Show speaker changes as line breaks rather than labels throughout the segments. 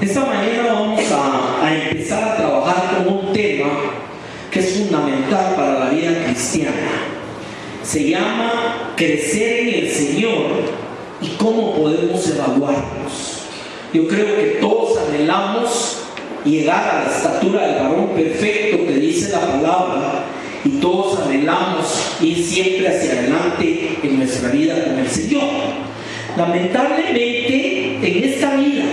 Esta mañana vamos a empezar a trabajar con un tema que es fundamental para la vida cristiana. Se llama crecer en el Señor y cómo podemos evaluarnos. Yo creo que todos anhelamos llegar a la estatura del varón perfecto que dice la palabra, y todos anhelamos ir siempre hacia adelante en nuestra vida con el Señor. Lamentablemente en esta vida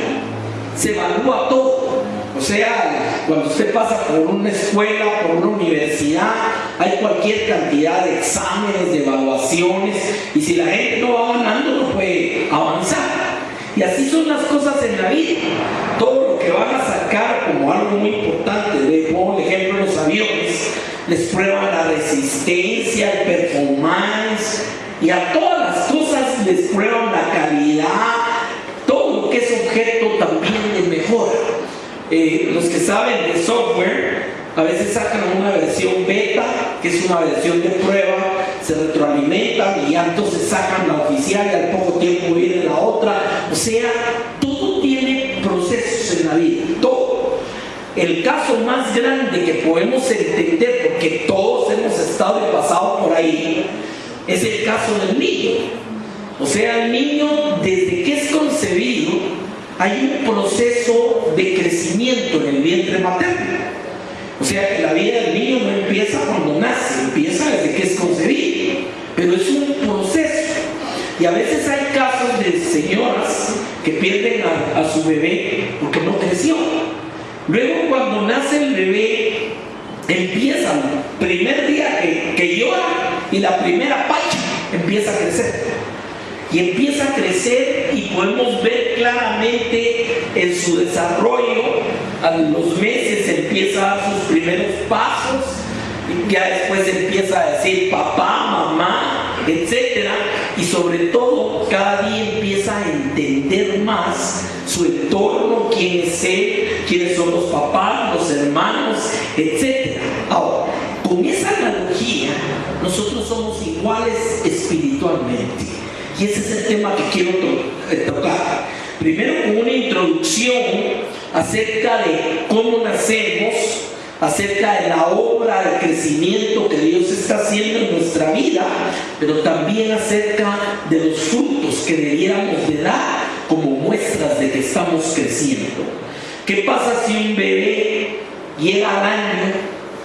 se evalúa todo. O sea, cuando usted pasa por una escuela, por una universidad, hay cualquier cantidad de exámenes, de evaluaciones, y si la gente no va ganando no puede avanzar. Y así son las cosas en la vida. Todo lo que van a sacar como algo muy importante, pongo el ejemplo de los aviones, les prueban la resistencia, el performance, y a todas las cosas les prueban la calidad, todo lo que es objeto también de mejora. Los que saben de software a veces sacan una versión beta, que es una versión de prueba, se retroalimentan y ya entonces sacan la oficial y al poco tiempo viene la otra. O sea, todo tiene procesos en la vida, todo. El caso más grande que podemos entender, porque todos hemos estado y pasado por ahí, es el caso del niño. O sea, el niño, desde que es concebido, hay un proceso de crecimiento en el vientre materno. O sea, que la vida del niño no empieza cuando nace, empieza desde que es concebido, pero es un proceso. Y a veces hay casos de señoras que pierden a su bebé porque no creció. Luego, cuando nace el bebé, empieza el primer día que llora y la primera pacha empieza a crecer. Y empieza a crecer y podemos ver claramente en su desarrollo. A los meses empieza a dar sus primeros pasos, y ya después empieza a decir papá, mamá, etc. Y sobre todo cada día empieza a entender más su entorno, quién es él, quiénes son los papás, los hermanos, etc. Ahora, con esa analogía, nosotros somos iguales espiritualmente. Y ese es el tema que quiero tocar. Primero, con una introducción acerca de cómo nacemos, acerca de la obra de crecimiento que Dios está haciendo en nuestra vida, pero también acerca de los frutos que debiéramos de dar como muestras de que estamos creciendo. ¿Qué pasa si un bebé llega al año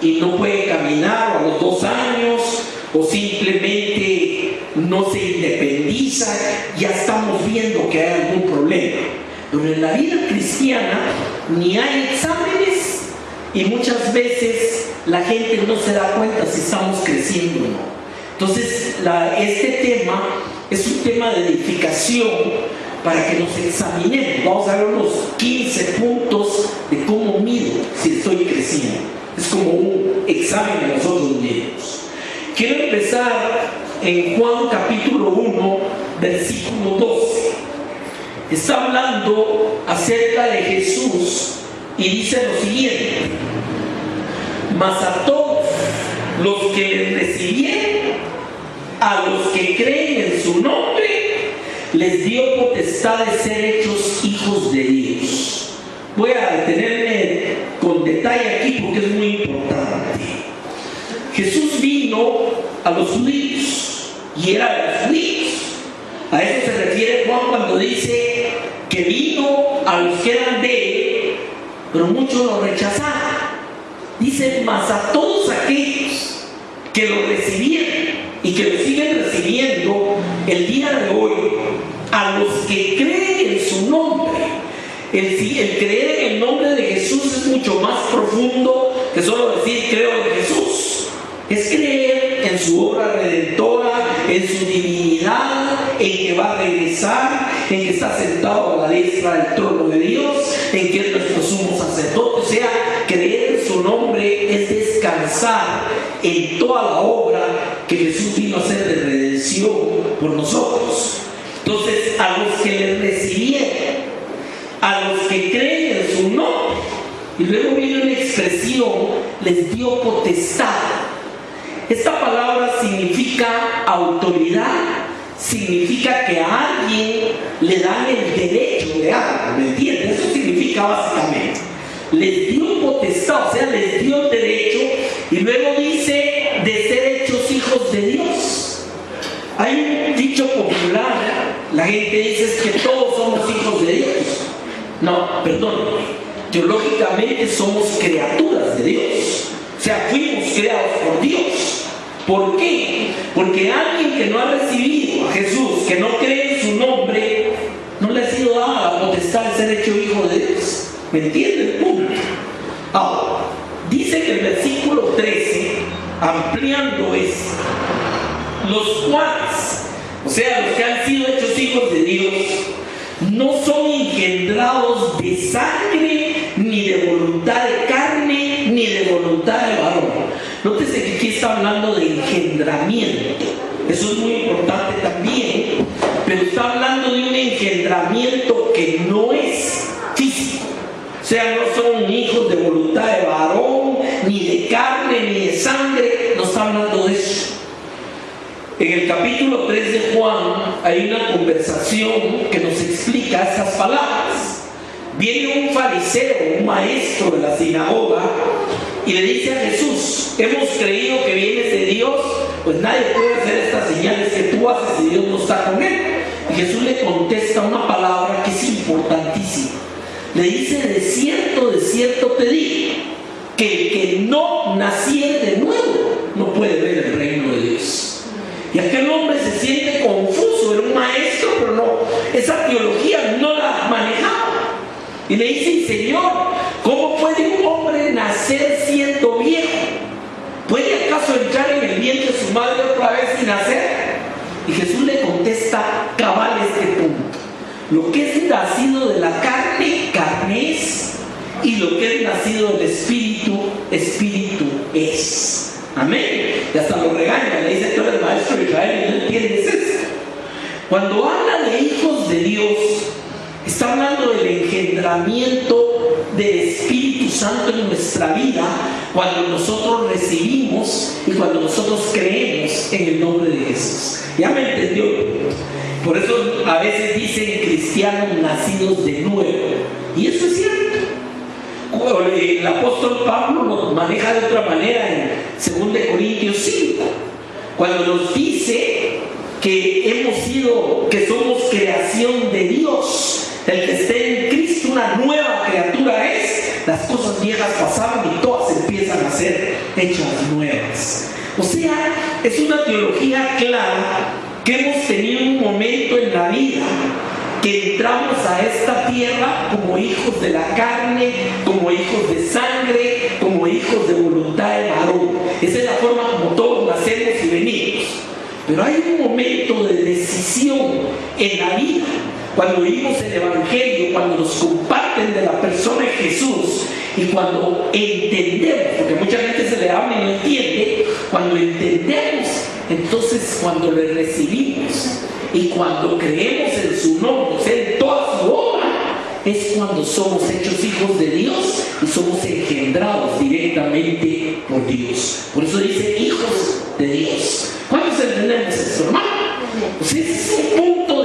y no puede caminar, o a los 2 años, o simplemente no se independiza? Ya estamos viendo que hay algún problema. Pero en la vida cristiana ni hay exámenes, y muchas veces la gente no se da cuenta si estamos creciendo o no. Entonces este tema es un tema de edificación para que nos examinemos. Vamos a ver unos 15 puntos de cómo mido si estoy creciendo. Es como un examen de nosotros mismos. Quiero empezar en Juan capítulo 1, versículo 12. Está hablando acerca de Jesús y dice lo siguiente: mas a todos los que le recibieron, a los que creen en su nombre, les dio potestad de ser hechos hijos de Dios. Voy a detenerme con detalle aquí porque es muy importante. Jesús vino a los judíos y era de los judíos. A eso se refiere Juan cuando dice que vino a los que eran de él, pero muchos lo rechazaron. Dice, mas a todos aquellos que lo recibieron y que lo siguen recibiendo el día de hoy, a los que creen en su nombre. El creer en el nombre de Jesús es mucho más profundo que solo decir creo en Jesús. Es creer en su obra redentora, en su divinidad, en que va a regresar, en que está sentado a la diestra del trono de Dios, en que es nuestro sumo sacerdote. O sea, creer en su nombre es descansar en toda la obra que Jesús vino a hacer de redención por nosotros. Entonces, a los que le recibieron, a los que creen en su nombre, y luego viene una expresión, les dio potestad. Esta palabra significa autoridad, significa que a alguien le dan el derecho de algo, ¿me entiendes? Eso significa significa básicamente? Les dio potestad, o sea, les dio derecho, y luego dice de ser hechos hijos de Dios. Hay un dicho popular, la gente dice es que todos somos hijos de Dios. No, perdón, teológicamente somos criaturas de Dios, o sea, fuimos creados por Dios. ¿Por qué? Porque alguien que no ha recibido a Jesús, que no cree en su nombre, no le ha sido dada la potestad de ser hecho hijo de Dios. ¿Me entiende el punto? Ahora, dice que el versículo 13, ampliando esto, los cuales, o sea, los que han sido hechos hijos de Dios, no son engendrados de sangre, ni de voluntad de carne, ni de voluntad de varón. Nótese que aquí está hablando de engendramiento. Eso es muy importante también, pero está hablando de un engendramiento que no es físico. O sea, no son hijos de voluntad de varón, ni de carne, ni de sangre. No está hablando de eso. En el capítulo 3 de Juan hay una conversación que nos explica estas palabras. Viene un fariseo, un maestro de la sinagoga, y le dice a Jesús: hemos creído que vienes de Dios, pues nadie puede hacer estas señales que tú haces si Dios no está con él. Y Jesús le contesta una palabra que es importantísima. Le dice: de cierto te digo, que el que no naciere de nuevo no puede ver el reino de Dios. Y aquel hombre se siente confuso, era un maestro, pero no, esa teología no la manejaba. Y le dice: Señor, ¿cómo puede un hombre nacer siendo viejo? ¿Puede acaso entrar en el vientre de su madre otra vez y nacer? Y Jesús le contesta cabal este punto: lo que es nacido de la carne, carne es, y lo que es nacido del espíritu, espíritu es. Amén. Y hasta lo regaña, le dice: tú eres maestro de Israel y no entiendes esto. Cuando habla de hijos de Dios, está hablando del engendramiento del Espíritu Santo en nuestra vida, cuando nosotros recibimos y cuando nosotros creemos en el nombre de Jesús. ¿Ya me entendió? Por eso a veces dicen cristianos nacidos de nuevo, y eso es cierto. El apóstol Pablo lo maneja de otra manera en 2 Corintios 5, cuando nos dice que somos creación de Dios. El que esté en Cristo, una nueva criatura es. Las cosas viejas pasaron y todas empiezan a ser hechas nuevas. O sea, es una teología clara que hemos tenido un momento en la vida que entramos a esta tierra como hijos de la carne, como hijos de sangre, como hijos de voluntad de varón. Esa es la forma como todos nacemos y venimos. Pero hay un momento de decisión en la vida, cuando oímos el Evangelio, cuando nos comparten de la persona de Jesús y cuando entendemos, porque mucha gente se le habla y no entiende, cuando entendemos, entonces cuando le recibimos y cuando creemos en su nombre, o sea, en toda su obra, es cuando somos hechos hijos de Dios y somos engendrados directamente por Dios. Por eso dice hijos de Dios. ¿Cuántos entendemos eso, hermano? Pues ese es un punto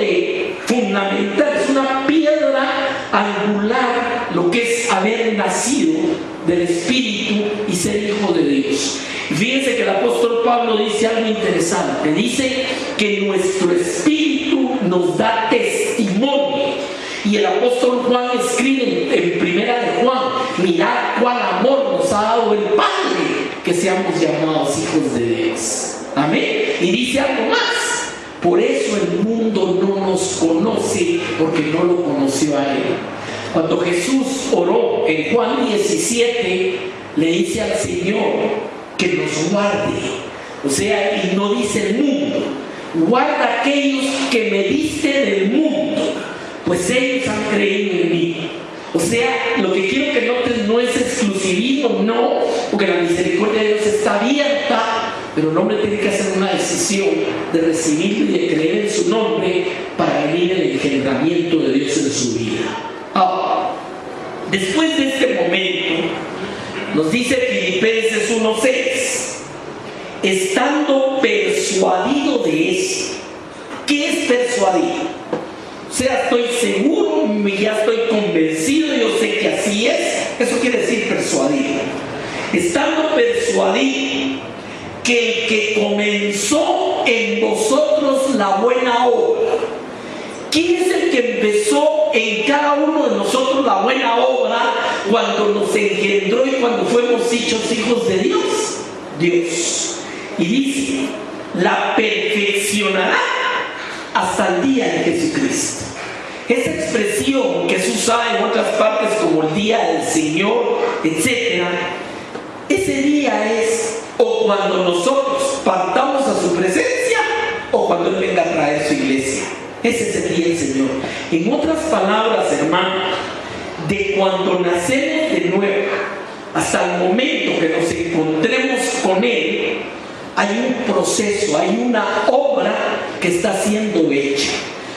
fundamental, es una piedra angular lo que es haber nacido del Espíritu y ser hijo de Dios. Y fíjense que el apóstol Pablo dice algo interesante. Dice que nuestro espíritu nos da testimonio. Y el apóstol Juan escribe en primera de Juan: mirad cuál amor nos ha dado el Padre, que seamos llamados hijos de Dios. Amén. Y dice algo más: por eso el mundo no nos conoce, porque no lo conoció a él. Cuando Jesús oró en Juan 17, le dice al Señor que nos guarde. O sea, y no dice el mundo, guarda aquellos que me diste del mundo, pues ellos han creído en mí. O sea, lo que quiero que noten no es exclusivismo, no, porque la misericordia de Dios está abierta, pero el hombre tiene que hacer una decisión de recibirlo y de creer en su nombre para venir el engendramiento de Dios en su vida. Ahora, después de este momento, nos dice Filipenses 1:6, estando persuadido de esto. ¿Qué es persuadido? O sea, estoy seguro, ya estoy convencido, yo sé que Eso quiere decir persuadido. Estando persuadido que el que comenzó en vosotros la buena obra. ¿Quién es el que empezó en cada uno de nosotros la buena obra cuando nos engendró y cuando fuimos hechos hijos de Dios? Dios. Y dice, la perfeccionará hasta el día de Jesucristo. Esa expresión que se usa en otras partes como el día del Señor, etc. Ese día es o cuando nosotros partamos a su presencia o cuando Él venga a traer su iglesia. Ese es el día del Señor. En otras palabras, hermano, de cuando nacemos de nuevo hasta el momento que nos encontremos con Él, hay un proceso, hay una obra que está siendo hecha.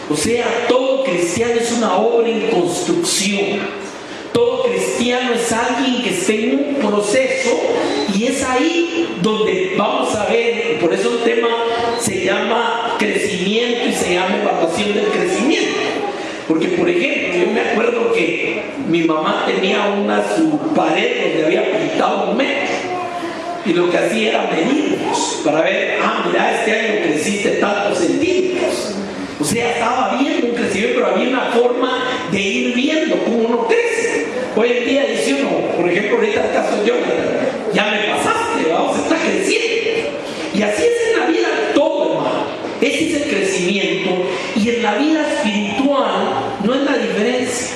O sea, todo cristiano es una obra en construcción. Todo cristiano es alguien que está en un proceso, y es ahí donde vamos a ver. Por eso el tema se llama crecimiento y se llama evaluación del crecimiento. Porque, por ejemplo, yo me acuerdo que mi mamá tenía su pared donde había pintado un metro, y lo que hacía era medirnos para ver, mira, este año creciste tantos centímetros. O sea, estaba viendo un crecimiento, pero había una forma de ir viendo cómo uno crece. Hoy en día dice uno, por ejemplo, ahorita el caso de Jonathan, ya me pasaste, vamos, está creciendo. Y así es en la vida todo, hermano. Ese es el crecimiento. Y en la vida espiritual no es la diferencia.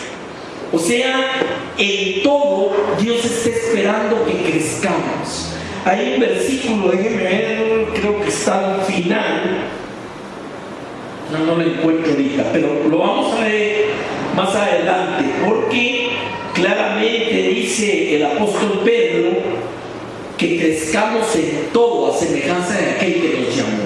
O sea, en todo Dios está esperando que crezcamos. Hay un versículo, déjenme ver, creo que está al final. No lo encuentro ahorita, pero lo vamos a ver más adelante, porque claramente dice el apóstol Pedro que crezcamos en todo a semejanza de aquel que nos llamó.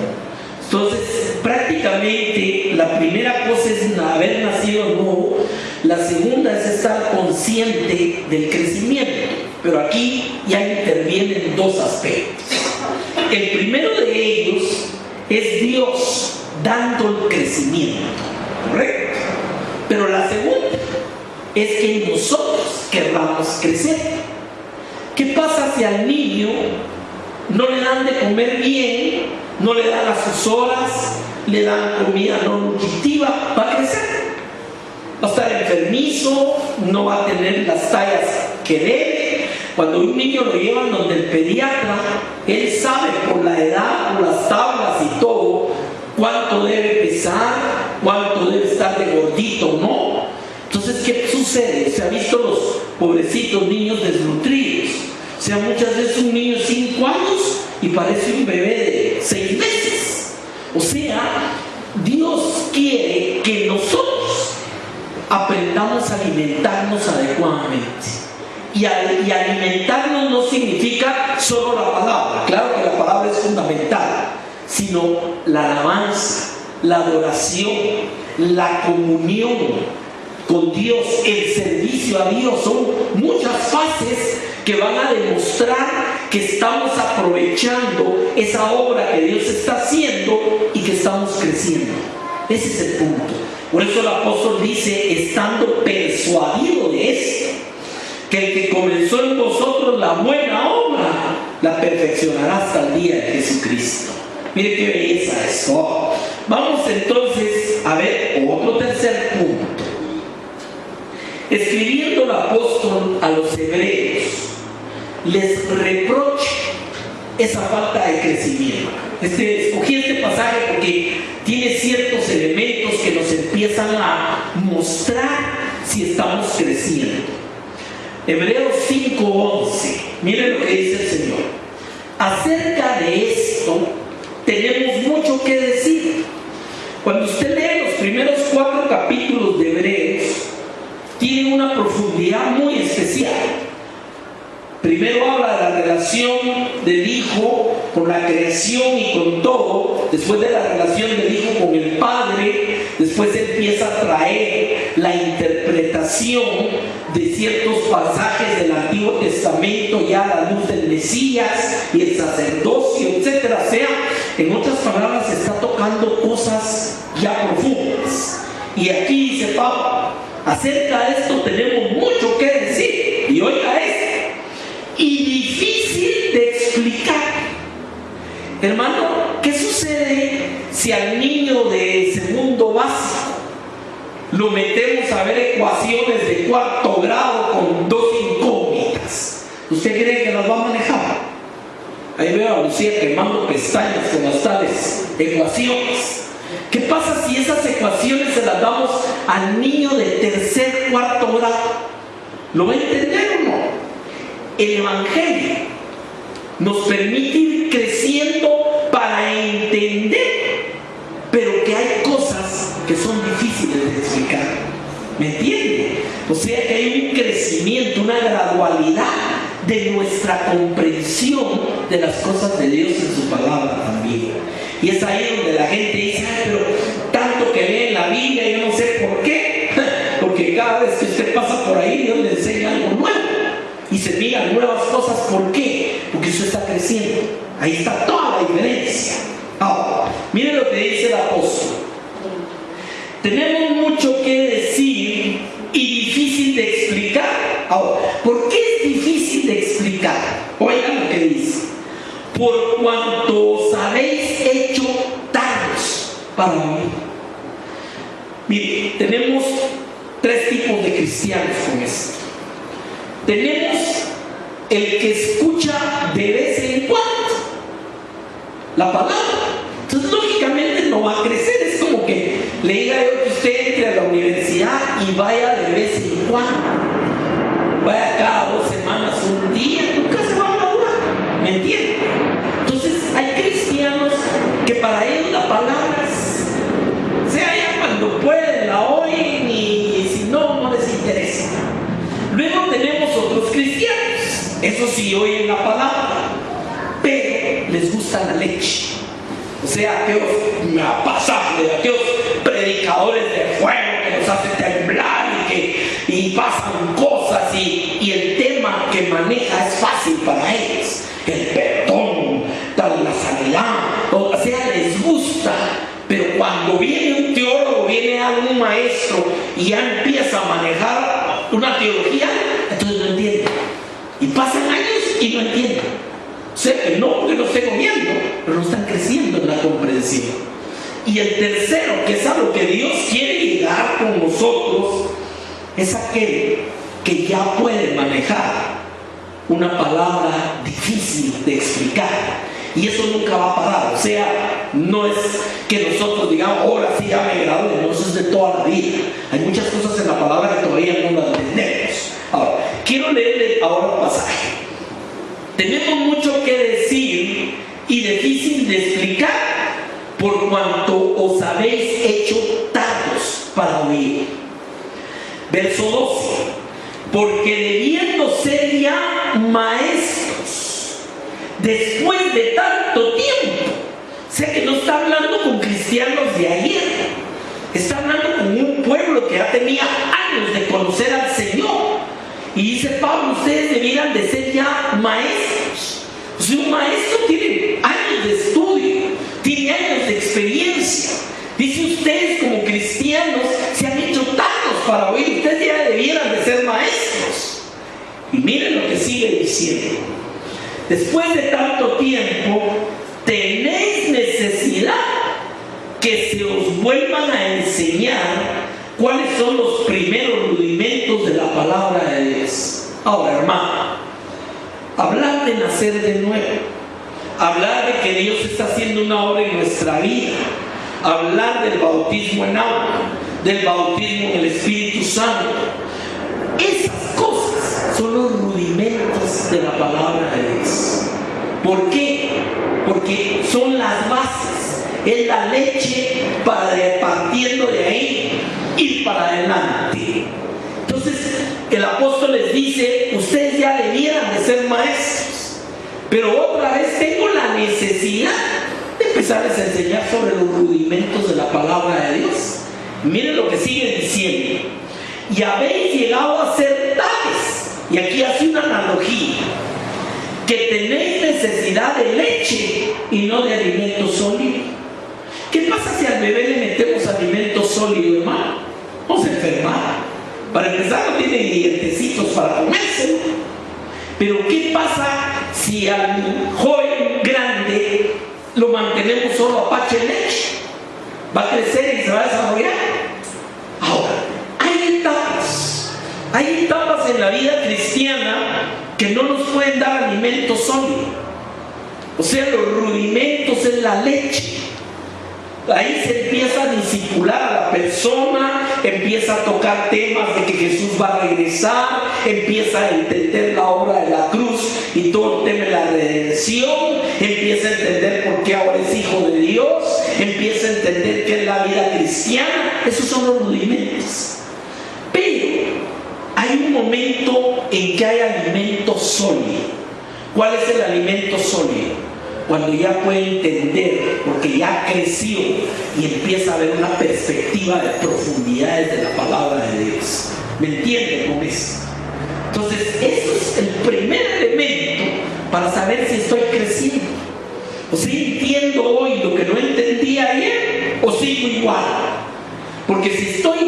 Entonces, prácticamente la primera cosa es haber nacido nuevo, la segunda es estar consciente del crecimiento, pero aquí ya intervienen dos aspectos. El primero de ellos es Dios dando el crecimiento, ¿correcto? Pero la segunda es que nosotros querramos crecer. ¿Qué pasa si al niño no le dan de comer bien, no le dan a sus horas, le dan comida no nutritiva? Va a crecer, va a estar enfermizo, no va a tener las tallas que debe. Cuando un niño lo llevan donde el pediatra, él sabe por la edad, por las tablas y todo, cuánto debe pesar, cuánto debe estar de gordito, ¿no? Entonces, ¿qué sucede? Se ha visto los pobrecitos niños desnutridos. O sea, muchas veces un niño de 5 años y parece un bebé de 6 meses. O sea, Dios quiere que nosotros aprendamos a alimentarnos adecuadamente. Y alimentarnos no significa solo la palabra. Claro que la palabra es fundamental, sino la alabanza, la adoración, la comunión con Dios, el servicio a Dios. Son muchas fases que van a demostrar que estamos aprovechando esa obra que Dios está haciendo y que estamos creciendo. Ese es el punto. Por eso el apóstol dice, estando persuadido de esto, que el que comenzó en vosotros la buena obra la perfeccionará hasta el día de Jesucristo. Mire qué belleza eso. Vamos entonces a ver otro tercer punto. Escribiendo el apóstol a los hebreos, les reprocha esa falta de crecimiento. Escogí este pasaje porque tiene ciertos elementos que nos empiezan a mostrar si estamos creciendo. Hebreos 5:11, miren lo que dice el Señor. Acerca de esto tenemos mucho que decir. Cuando usted lee los primeros 4 capítulos de Hebreos, tiene una profundidad muy especial. Primero habla de la relación del Hijo con la creación y con todo. Después de la relación del Hijo con el Padre, después empieza a traer la interpretación de ciertos pasajes del Antiguo Testamento ya a la luz del Mesías y el sacerdocio, etc. O sea, en otras palabras, está tocando cosas ya profundas. Y aquí dice Pablo, acerca de esto tenemos mucho que decir. Y oiga esto, y difícil de explicar. Hermano, ¿qué sucede si al niño de segundo básico lo metemos a ver ecuaciones de cuarto grado con dos incógnitas? ¿Usted cree que las va a manejar? Ahí veo a Lucía quemando pestañas con las tales ecuaciones. ¿Qué pasa si esas ecuaciones se las damos al niño de tercer, cuarto grado? ¿Lo va a entender o no? El Evangelio nos permite ir creciendo para entender, pero que hay cosas que son difíciles de explicar. ¿Me entiende? O sea que hay un crecimiento, una gradualidad de nuestra comprensión de las cosas de Dios en su palabra también. Y es ahí donde la gente dice, ay, pero tanto que lee en la Biblia, yo no sé por qué. Porque cada vez que usted pasa por ahí, Dios le enseña algo nuevo. Y se miran nuevas cosas. ¿Por qué? Porque eso está creciendo. Ahí está toda la diferencia. Ahora, miren lo que dice el apóstol. Tenemos mucho que decir y difícil de explicar. Ahora, ¿por qué es difícil de explicar? Oigan lo que dice. Por cuanto os habéis hecho tardos para oír. Mire, tenemos tres tipos de cristianos con esto. Tenemos el que escucha de vez en cuando la palabra. Entonces, lógicamente no va a crecer. Es como que le diga yo que usted entre a la universidad y vaya de vez en cuando. Vaya cada 2 semanas, un día, nunca se va a graduar. ¿Me entiende? Entonces, hay cristianos que para ellos la palabra es, sea ya cuando pueden, la oyen y si no, no les interesa. Luego tenemos otros cristianos, eso sí oyen la palabra, pero les gusta la leche. O sea, aquellos pasajes, aquellos predicadores de fuego que nos hacen temblar y pasan cosas y el tema que maneja es fácil para ellos. El perdón, la sanidad, o sea, les gusta. Pero cuando viene un teólogo, viene algún maestro y ya empieza a manejar una teología, entonces no entienden. Y pasan años y no entienden. O sea, que no porque no estén viendo, pero no están creciendo en la comprensión. Y el tercero, que es a lo que Dios quiere llegar con nosotros, es aquel que ya puede manejar una palabra difícil de explicar. Y eso nunca va a parar. O sea, no es que nosotros digamos, ahora sí ya me gradué. No, eso es de toda la vida. Hay muchas cosas en la palabra que todavía no las entendemos. Ahora, quiero leerle ahora un pasaje. Tenemos mucho que decir y difícil de explicar por cuanto os habéis hecho tardos para oír. Verso 12. Porque debiendo ser ya maestros después de tanto tiempo. O sea que no está hablando con cristianos de ayer, está hablando con un pueblo que ya tenía años de conocer al Señor. Y dice Pablo, ustedes debieran de ser ya maestros. O sea, un maestro tiene años de estudio, tiene años de experiencia. Dice, ustedes como cristianos se han hecho tardos para oír, ustedes ya debieran de ser maestros. Y miren lo que sigue diciendo. Después de tanto tiempo, tenéis necesidad que se os vuelvan a enseñar cuáles son los primeros rudimentos de la palabra de Dios. Ahora, hermano, hablar de nacer de nuevo, hablar de que Dios está haciendo una obra en nuestra vida, hablar del bautismo en agua, del bautismo en el Espíritu Santo, esas cosas son los rudimentos de la palabra de Dios. ¿Por qué? Porque son las bases, es la leche para partiendo de ahí ir para adelante. Entonces el apóstol les dice, ustedes ya debieran de ser maestros, pero otra vez tengo la necesidad de empezarles a enseñar sobre los rudimentos de la palabra de Dios. Miren lo que sigue diciendo. Y habéis llegado a ser tales, y aquí hace una analogía, que tenéis necesidad de leche y no de alimento sólido. ¿Qué pasa si al bebé le metemos alimento sólido, hermano? Vamos a enfermar. Para empezar, no tiene dientecitos para comérselo. Pero ¿qué pasa si al joven grande lo mantenemos solo a pache de leche? Va a crecer y se va a desarrollar. Ahora, hay etapas en la vida cristiana que no nos pueden dar alimento sólido. O sea, los rudimentos es la leche. Ahí se empieza a discipular a la persona, empieza a tocar temas de que Jesús va a regresar, empieza a entender la obra de la cruz y todo el tema de la redención, empieza a entender por qué ahora es hijo de Dios, empieza a entender qué es la vida cristiana. Esos son los rudimentos. Pero hay un momento en que hay alimento sólido. ¿Cuál es el alimento sólido? Cuando ya puede entender, porque ya creció y empieza a ver una perspectiva de profundidades de la palabra de Dios. ¿Me entienden con eso? Entonces, eso es el primer elemento para saber si estoy creciendo. O si entiendo hoy lo que no entendía ayer, o sigo igual. Porque si estoy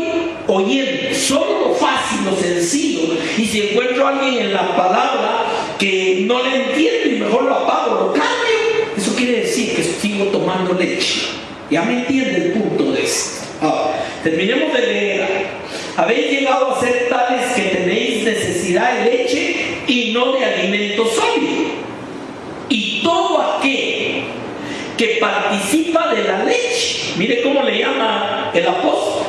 oyendo solo lo fácil, lo sencillo, y si encuentro a alguien en la palabra que no le entiendo y mejor lo apago, lo cambio, eso quiere decir que sigo tomando leche. Ya me entiende el punto de esto. Ahora, terminemos de leer. Habéis llegado a ser tales que tenéis necesidad de leche y no de alimento sólido. Y todo aquel que participa de la leche, mire cómo le llama el apóstol,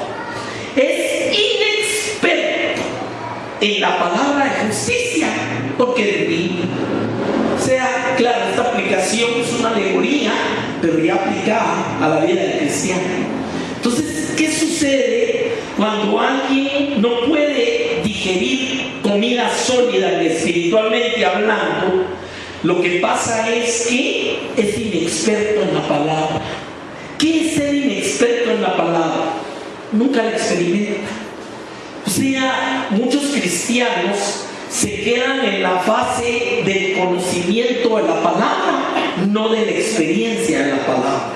es inexperto en la palabra de justicia, porque es niño. O sea, claro, esta aplicación es una alegoría, pero ya aplicada a la vida del cristiano. Entonces, ¿qué sucede cuando alguien no puede digerir comida sólida espiritualmente hablando? Lo que pasa es que es inexperto en la palabra. ¿Qué es ser inexperto en la palabra? Nunca la experimenta. O sea, muchos cristianos se quedan en la fase del conocimiento de la palabra, no de la experiencia de la palabra.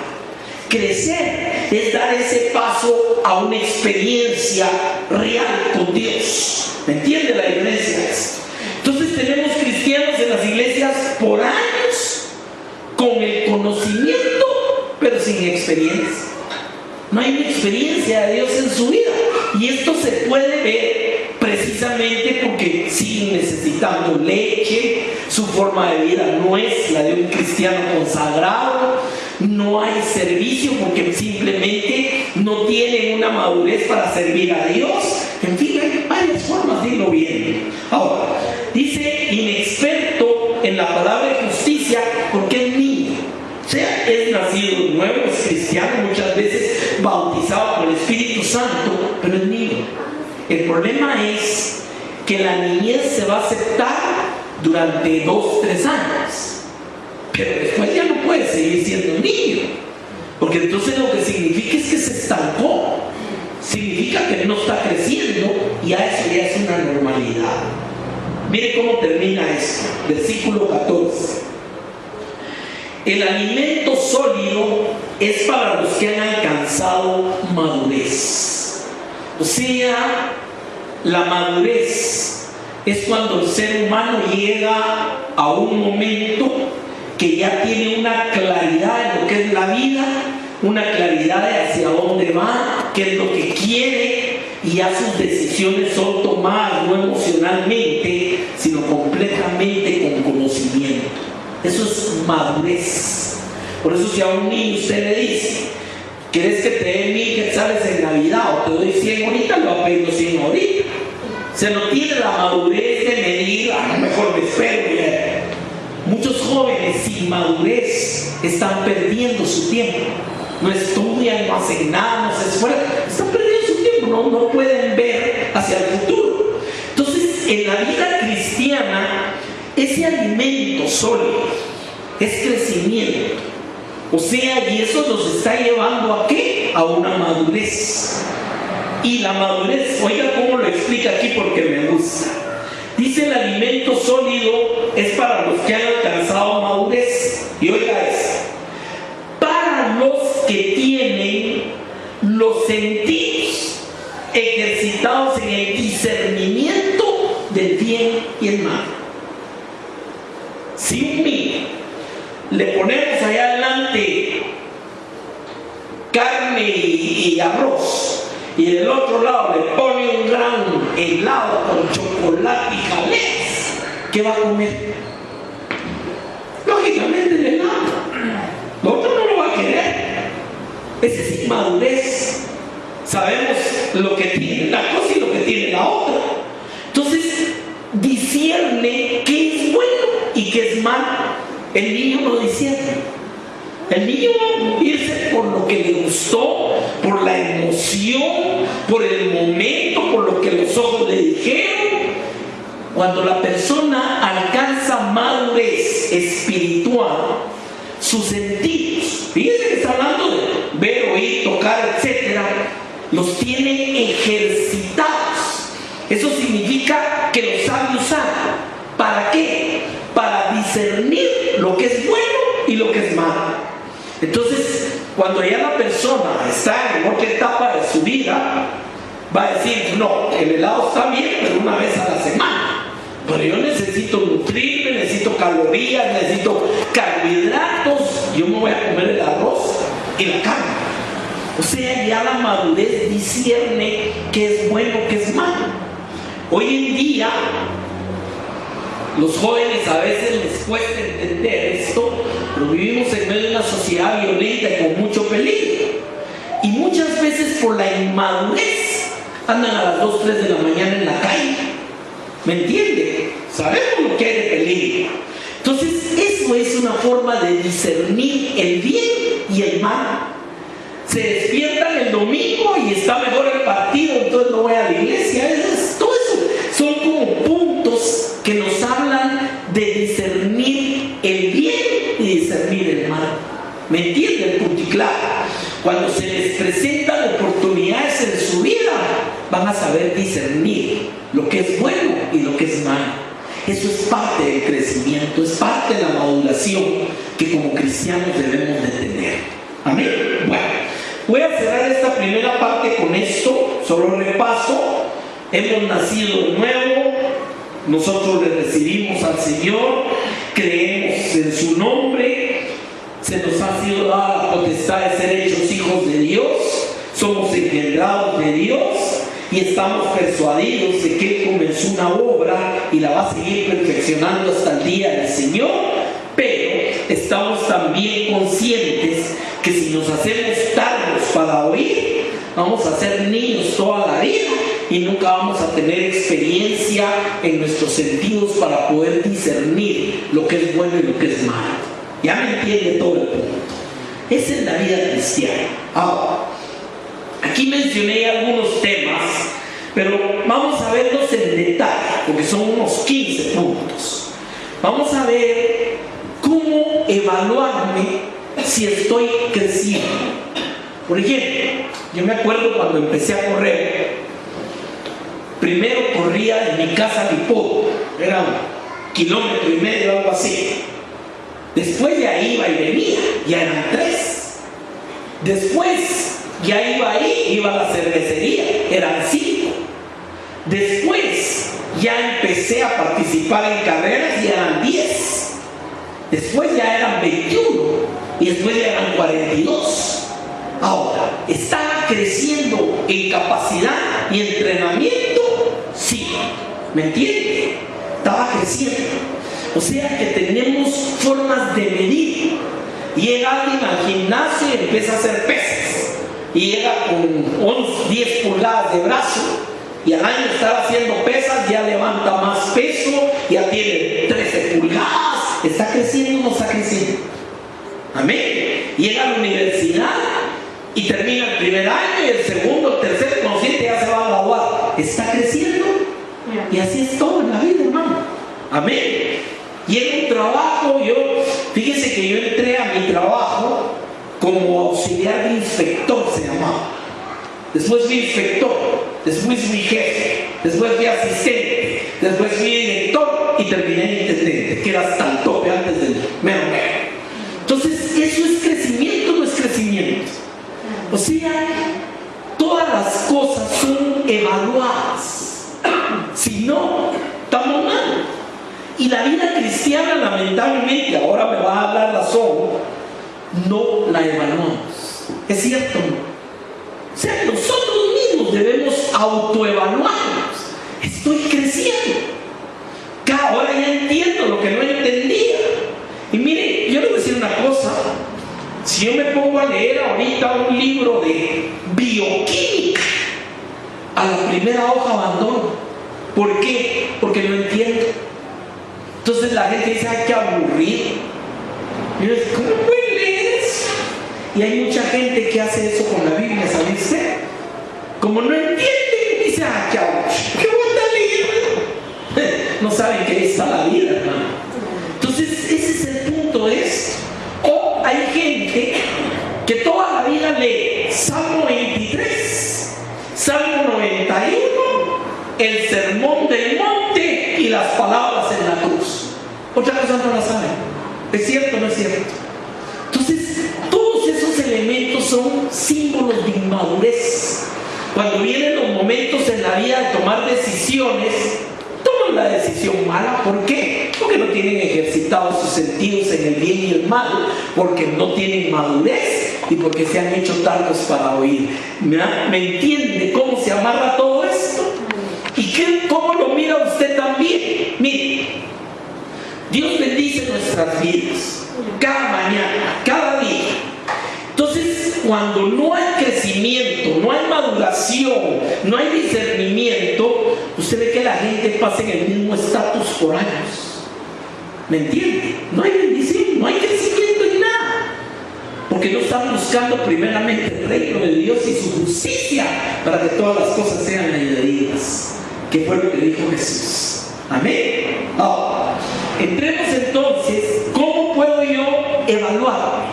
Crecer es dar ese paso a una experiencia real con Dios. ¿Me entiende la diferencia de esto? Entonces tenemos cristianos en las iglesias por años con el conocimiento, pero sin experiencia. No hay una experiencia de Dios en su vida. Y esto se puede ver precisamente porque siguen necesitando leche, su forma de vida no es la de un cristiano consagrado, no hay servicio porque simplemente no tienen una madurez para servir a Dios. En fin, hay varias formas de irlo viendo. Ahora, dice inexperto en la palabra de justicia porque es niño. O sea, es nacido nuevo, es cristiano, muchas veces bautizado por el Espíritu Santo, pero es niño. El problema es que la niñez se va a aceptar durante 2-3 años, pero después ya no puede seguir siendo niño, porque entonces lo que significa es que se estancó, significa que no está creciendo y a eso ya es una normalidad. Mire cómo termina esto, versículo 14. El alimento sólido es para los que han alcanzado madurez. O sea, la madurez es cuando el ser humano llega a un momento que ya tiene una claridad en lo que es la vida, una claridad de hacia dónde va, qué es lo que quiere, y ya sus decisiones son tomadas no emocionalmente, sino completamente con conocimiento. Eso es madurez. Por eso si a un niño usted le dice, ¿quieres que te dé 1000 quetzales en Navidad o te doy 100 ahorita? Le va a pedir los 100 ahorita. Se no tiene la madurez de medir, a lo mejor me espero ya. Muchos jóvenes sin madurez están perdiendo su tiempo. No estudian, no hacen nada, no se esfuerzan. Están perdiendo su tiempo, no pueden ver hacia el futuro. Entonces, en la vida cristiana, ese alimento sólido es crecimiento. O sea, y eso nos está llevando ¿a qué? A una madurez. Y la madurez, oiga cómo lo explica aquí porque me gusta. Dice el alimento sólido es para los que han alcanzado madurez. Y oiga eso. Para los que tienen los sentidos ejercitados en el discernimiento el bien y el mal. Si un niño le ponemos allá adelante carne y arroz, y del otro lado le pone un gran helado con chocolate y jalés, ¿qué va a comer? Lógicamente el helado. Lo otro no lo va a querer. Esa es inmadurez. Sabemos lo que tiene la cosa y lo que tiene la otra. Entonces discierne qué es bueno y qué es malo. El niño no discierne. El niño va a irse por lo que le gustó, por la emoción, por el momento, por lo que los ojos le dijeron. Cuando la persona alcanza madurez espiritual, sus sentidos, fíjense que está hablando de ver, oír, tocar, etc., los tiene ejercitados. Eso significa que los sabe usar. ¿Para qué? Para discernir lo que es bueno y lo que es malo. Entonces, cuando ya la persona está en otra etapa de su vida, va a decir, no, el helado está bien, pero una vez a la semana. Pero yo necesito nutrirme, necesito calorías, necesito carbohidratos. Yo me voy a comer el arroz y la carne. O sea, ya la madurez discierne qué es bueno, qué es malo. Hoy en día, los jóvenes a veces les cuesta entender esto, pero vivimos en medio de una sociedad violenta y con mucho peligro. Y muchas veces por la inmadurez andan a las 2, 3 de la mañana en la calle. ¿Me entiende? Sabemos lo que hay de peligro. Entonces, eso es una forma de discernir el bien y el mal. Se despiertan el domingo y está mejor el partido, entonces no voy a la iglesia. Todo eso son como puntos que nos hablan de discernir el bien y discernir el mal. ¿Me entienden? Punto y claro. Cuando se les presentan oportunidades en su vida, van a saber discernir lo que es bueno y lo que es malo. Eso es parte del crecimiento, es parte de la maduración que como cristianos debemos de tener. Amén. Bueno, voy a cerrar esta primera parte con esto, solo repaso. Hemos nacido de nuevo, nosotros le recibimos al Señor, creemos en su nombre, se nos ha sido dada la potestad de ser hechos hijos de Dios, somos engendrados de Dios y estamos persuadidos de que Él comenzó una obra y la va a seguir perfeccionando hasta el día del Señor, pero estamos también conscientes que si nos hacemos tardos para oír, vamos a ser niños toda la vida y nunca vamos a tener experiencia en nuestros sentidos para poder discernir lo que es bueno y lo que es malo. Ya me entiende todo el punto. Esa es la vida cristiana. Ahora, aquí mencioné algunos temas, pero vamos a verlos en detalle, porque son unos 15 puntos. Vamos a ver cómo evaluarme si estoy creciendo. Por ejemplo, yo me acuerdo cuando empecé a correr, primero corría en mi casa a Lipodo, era 1,5 kilómetros, algo así. Después ya iba y venía, ya eran 3. Después ya iba ahí, iba a la cervecería, eran 5. Después ya empecé a participar en carreras y eran 10. Después ya eran 21 y después ya eran 42. Ahora, ¿estaba creciendo en capacidad y entrenamiento? Sí. ¿Me entiende? Estaba creciendo. O sea que tenemos formas de medir. Llega alguien al gimnasio y empieza a hacer pesas. Y llega con 10 pulgadas de brazo. Y al año estar haciendo pesas ya levanta más peso, ya tiene 13 pulgadas. ¿Está creciendo o no está creciendo? Amén. Llega a la universidad y termina el primer año y el segundo, el tercero, el consciente ya se va a graduar. ¿Está creciendo? Y así es todo en la vida, hermano. Amén. Llega un trabajo, fíjese que yo entré a mi trabajo como auxiliar de inspector, se llamaba. Después fui inspector, después fui jefe, después fui asistente, después fui director y terminé en intendente, que era hasta el tope antes del mero mero. Entonces, eso es crecimiento, no es crecimiento. O sea, todas las cosas son evaluadas. Si no, estamos Y la vida cristiana, lamentablemente, ahora me va a dar razón, no la evaluamos. ¿Es cierto? O sea, nosotros mismos debemos autoevaluarnos. Estoy creciendo. Ahora ya entiendo lo que no entendía. Y mire, yo le voy a decir una cosa. Si yo me pongo a leer ahorita un libro de bioquímica, a la primera hoja abandono. ¿Por qué? Porque no entiendo. Entonces la gente dice, ay, qué aburrido. Y yo digo, ¿cómo puede leer eso? Y hay mucha gente que hace eso con la Biblia, ¿sabe usted? Como no entiende, dice, ay, qué aburrido. ¿Qué voy a estar leyendo? No saben que ahí está la vida, hermano. Entonces, ese es el punto, o hay gente que toda la vida lee Salmo 23, Salmo 91, el sermón del monte y las palabras en la cruz. Otra cosa no la saben. ¿Es cierto o no es cierto? Entonces, todos esos elementos son símbolos de inmadurez. Cuando vienen los momentos en la vida de tomar decisiones, toman la decisión mala. ¿Por qué? Porque no tienen ejercitados sus sentidos en el bien y el mal, porque no tienen madurez y porque se han hecho tardos para oír. ¿Me entiende cómo se amarra todo esto? ¿Y cómo lo mira usted también? Mire, Dios bendice nuestras vidas cada mañana, cada día. Entonces, cuando no hay crecimiento, no hay maduración, no hay discernimiento, usted ve que la gente pasa en el mismo estatus por años. ¿Me entiende? No hay bendición, no hay crecimiento en nada. Porque no están buscando primeramente el reino de Dios y su justicia para que todas las cosas sean añadidas. Que fue lo que dijo Jesús. Amén. Ahora, entremos entonces, ¿cómo puedo yo evaluarme?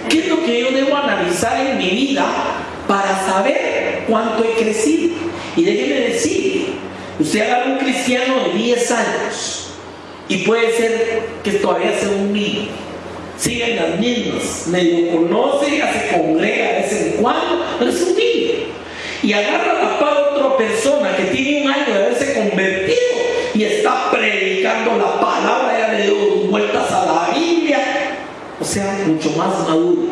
¿Qué es lo que yo debo analizar en mi vida para saber cuánto he crecido? Y déjeme decir, usted agarra un cristiano de 10 años y puede ser que todavía sea un niño, siga en las mismas, medio conoce, ya se congrega de vez en cuando, pero es un niño. Y agarra la par a otra persona que tiene un año de haberse convertido y está predicando la palabra, ya le dio 2 vueltas a la Biblia, o sea, mucho más maduro.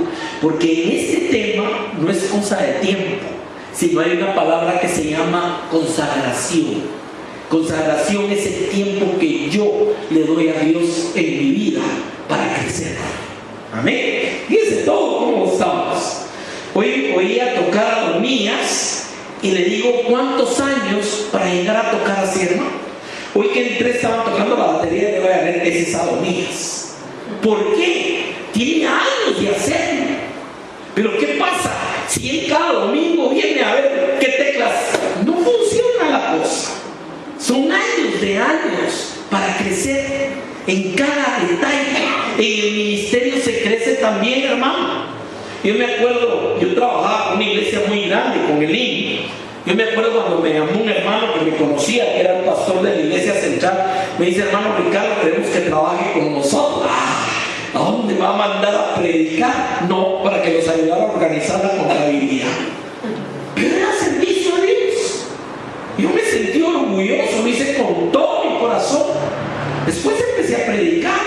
Porque en este tema no es cosa de tiempo, sino hay una palabra que se llama consagración. Consagración es el tiempo que yo le doy a Dios en mi vida para crecer. Amén. Fíjense todo cómo estamos. Hoy voy a tocar a Adonías y le digo, ¿cuántos años para llegar a tocar así, hermano? Hoy que entré estaban tocando la batería y le voy a ver, ese es Adonías. ¿Por qué? Tiene años de hacerlo. Pero ¿qué pasa? Si él cada domingo viene a ver qué teclas, no funciona la cosa. Son años para crecer en cada detalle. En el ministerio se crece también, hermano. Yo me acuerdo, yo trabajaba en una iglesia muy grande con el IN. Yo me acuerdo cuando me llamó un hermano que me conocía, que era el pastor de la iglesia central. Me dice, hermano Ricardo, queremos que trabaje con nosotros. ¿A dónde me va a mandar a predicar? No, para que los ayudara a organizar la contabilidad. Pero era servicio a Dios. Yo me sentí orgulloso, lo hice con todo mi corazón. Después empecé a predicar.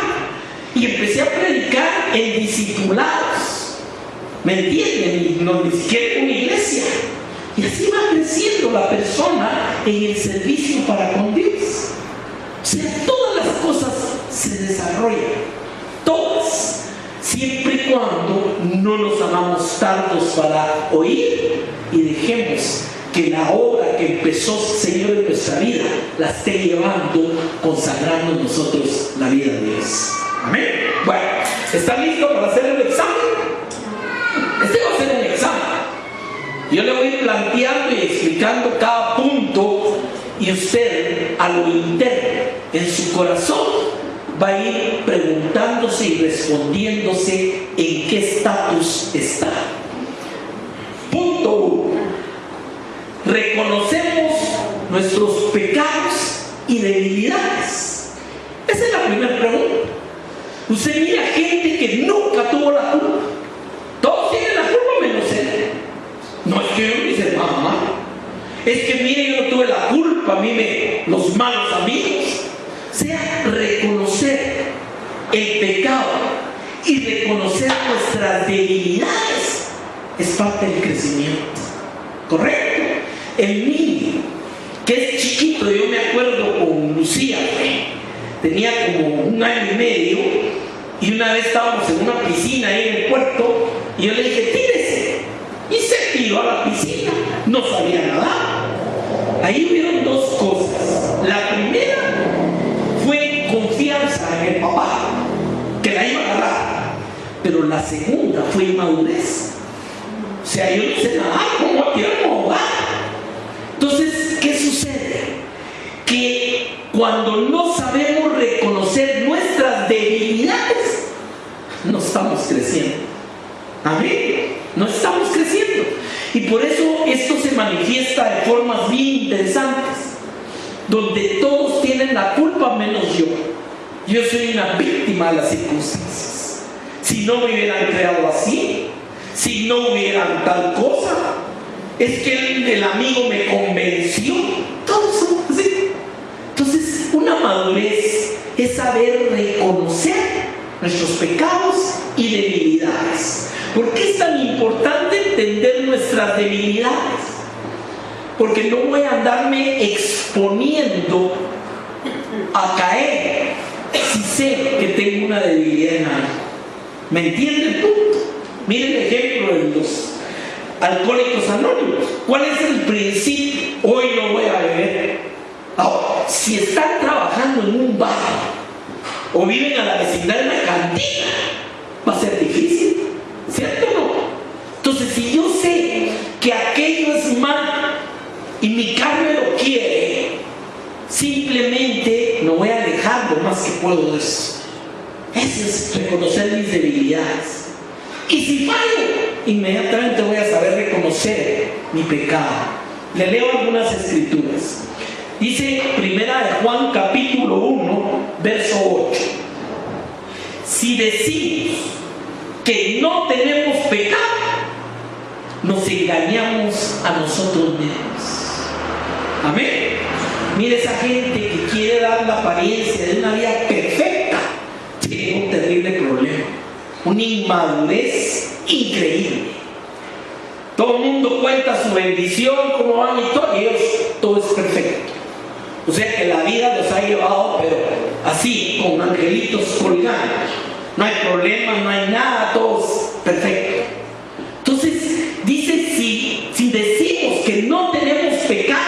Y empecé a predicar en discipulados. ¿Me entienden? No, ni siquiera en una iglesia. Y así va creciendo la persona en el servicio para con Dios. O sea, todas las cosas se desarrollan. Todas. Siempre y cuando no nos hagamos tardos para oír y dejemos que la obra que empezó el Señor en nuestra vida la esté llevando, consagrando nosotros la vida de Dios. Amén. Bueno, ¿están listos para hacer el examen? Este va a ser un examen. Yo le voy planteando y explicando cada punto y usted a lo interno, en su corazón, va a ir preguntándose y respondiéndose en qué estatus está. Punto 1. Reconocemos nuestros pecados y debilidades. Esa es la primera pregunta. Usted mira gente que nunca tuvo la culpa. Todos tienen la culpa menos él. No es que yo dice, mamá, es que mire, yo no tuve la culpa, a mí los malos amigos. O sea, reconocer el pecado y reconocer nuestras debilidades es parte del crecimiento. ¿Correcto? El niño que es chiquito, yo me acuerdo con Lucía, tenía como 1 año y medio, y una vez estábamos en una piscina ahí en el puerto, y yo le dije, tírese, y se tiró a la piscina, no sabía nadar. Ahí hubieron 2 cosas. La primera fue confianza en el papá, que la iba a agarrar, pero la segunda fue inmadurez. O sea, yo no sé nadar, ¿cómo voy a tirarme a ahogar? Entonces, ¿qué sucede? Que cuando no sabemos reconocer nuestras debilidades, no estamos creciendo. Amén. No estamos creciendo. Y por eso esto se manifiesta de formas bien interesantes, donde todos tienen la culpa menos yo. Yo soy una víctima de las circunstancias. Si no me hubieran creado así, si no hubieran tal cosa, es que el amigo me convenció. Todos somos así. Entonces, una madurez es saber reconocer nuestros pecados y debilidades. ¿Por qué es tan importante entender nuestras debilidades? Porque no voy a andarme exponiendo a caer si sé que tengo una debilidad en algo. ¿Me entiende el punto? Miren el ejemplo de los alcohólicos anónimos. ¿Cuál es el principio? Hoy no voy a beber. Ahora, si están trabajando en un bar o viven a la vecindad de una cantina, va a ser difícil, ¿cierto o no? Entonces, si yo sé que aquello es mal y mi carne lo quiere, simplemente me voy a alejar lo más que puedo de eso. Eso es reconocer mis debilidades. Y si fallo, inmediatamente voy a saber reconocer mi pecado. Le leo algunas escrituras. Dice 1 Juan capítulo 1, verso 8. Si decimos que no tenemos pecado, nos engañamos a nosotros mismos. Amén. Mire, esa gente que quiere dar la apariencia de una vida perfecta tiene un terrible problema, una inmadurez increíble. Todo el mundo cuenta su bendición, cómo van y todo, y ellos, todo es perfecto. O sea que la vida los ha llevado, pero así, con angelitos colgando. No hay problema, no hay nada, todo es perfecto. Entonces, dice, si decimos que no tenemos pecado,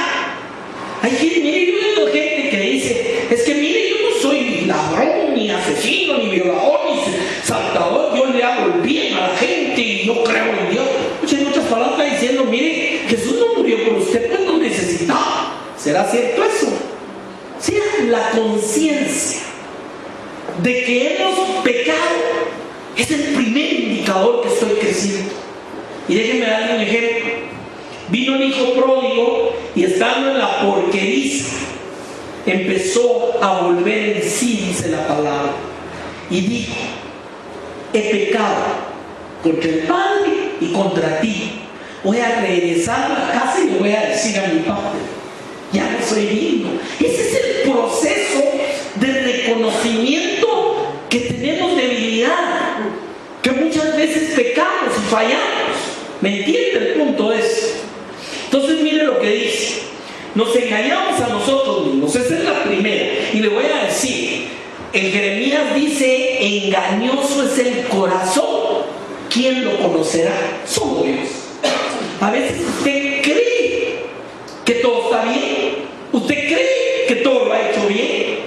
hay gente, mire, yo veo gente que dice, es que mire, yo no soy ladrón, ni asesino, ni violador, ni saltador, yo le hago el bien a la gente y yo creo en Dios. En otras palabras está diciendo, mire, Jesús no murió por usted, pues no necesitaba. ¿Será cierto eso? Sí, la conciencia de que hemos pecado es el primer indicador que estoy creciendo. Y déjenme darle un ejemplo. Vino un hijo pródigo y estando en la porqueriza empezó a volver en sí, dice la palabra, y dijo, he pecado contra el Padre y contra ti. Voy a regresar a la casa y le voy a decir a mi padre, ya no soy digno. Ese es el proceso de reconocimiento que tenemos debilidad, que muchas veces pecamos y fallamos. ¿Me entiende el punto de eso? Entonces mire lo que dice, nos engañamos a nosotros mismos. Esa es la primera. Y le voy a decir, en Jeremías dice, engañoso es el corazón, ¿quién lo conocerá? Solo Dios. A veces usted cree que todo está bien, usted cree que todo lo ha hecho bien,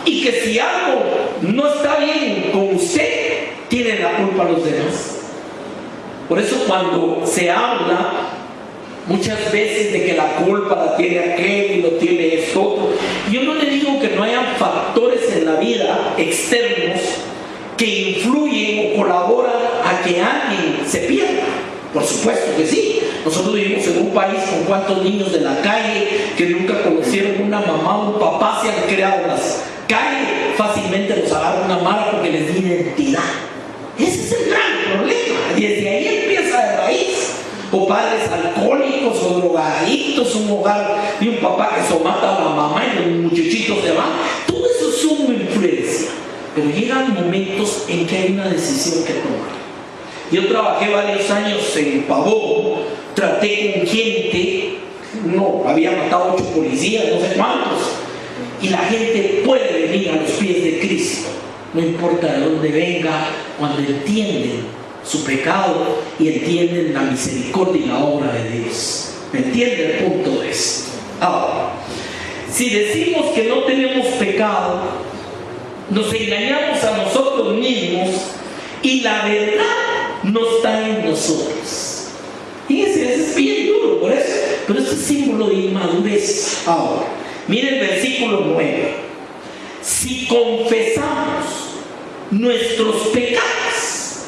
y que si algo no está bien con usted, tiene la culpa a los demás. Por eso cuando se habla muchas veces de que la culpa la tiene aquel y lo tiene esto, yo no le digo que no hayan factores en la vida externos que influyen o colaboran a que alguien se pierda. Por supuesto que sí. Nosotros vivimos en un país con cuantos niños de la calle que nunca conocieron una mamá o un papá, se han creado en las calles, fácilmente los agarra una mala porque les da identidad. Ese es el gran problema. Desde ahí empieza de raíz. O padres alcohólicos o drogadictos, un hogar de un papá que somata a la mamá y los muchachitos se van. Todo eso suma pero llegan momentos en que hay una decisión que tomar. Yo trabajé varios años en Pavón, traté con gente, no, había matado 8 policías, no sé cuántos, y la gente puede venir a los pies de Cristo, no importa de dónde venga, cuando entienden su pecado y entienden la misericordia y la obra de Dios. ¿Me entiende el punto de esto? Ahora, si decimos que no tenemos pecado, nos engañamos a nosotros mismos y la verdad no está en nosotros. Fíjense, eso es bien duro, por eso, pero eso es símbolo de inmadurez. Ahora, miren el versículo 9. Si confesamos nuestros pecados,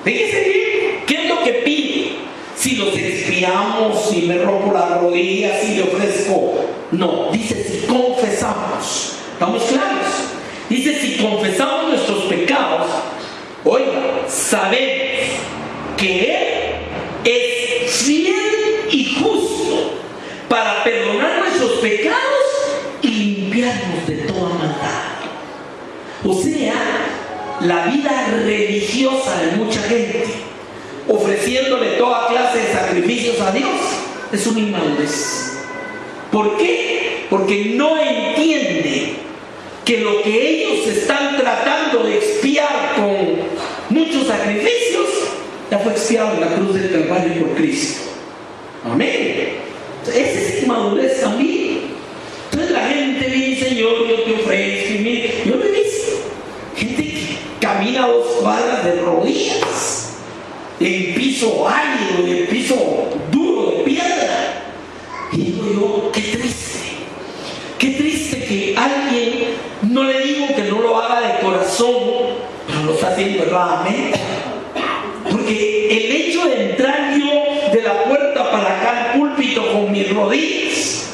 fíjense bien, ¿qué es lo que pide? Si los expiamos, si me rompo las rodillas, si le ofrezco. No, dice si confesamos. ¿Estamos claros? Dice si confesamos nuestros pecados, oiga, sabemos que Él es fiel y justo para perdonar nuestros pecados y limpiarnos de toda maldad. O sea, la vida religiosa de mucha gente, ofreciéndole toda clase de sacrificios a Dios, es una inmadurez. ¿Por qué? Porque no entiende que lo que ellos están tratando de expiar con muchos sacrificios ya fue expiado en la cruz del Calvario por Cristo. Amén. Esa es inmadurez también. Entonces la gente viene, Señor, yo te ofrezco. Y mire, yo lo he visto, gente que camina 2 cuadras de rodillas en piso árido, en piso duro de piedra. Y digo yo, qué triste que alguien, no le digo que no lo haga de corazón, pero lo está haciendo erradamente. Porque el hecho de entrar yo de la puerta para acá al púlpito con mis rodillas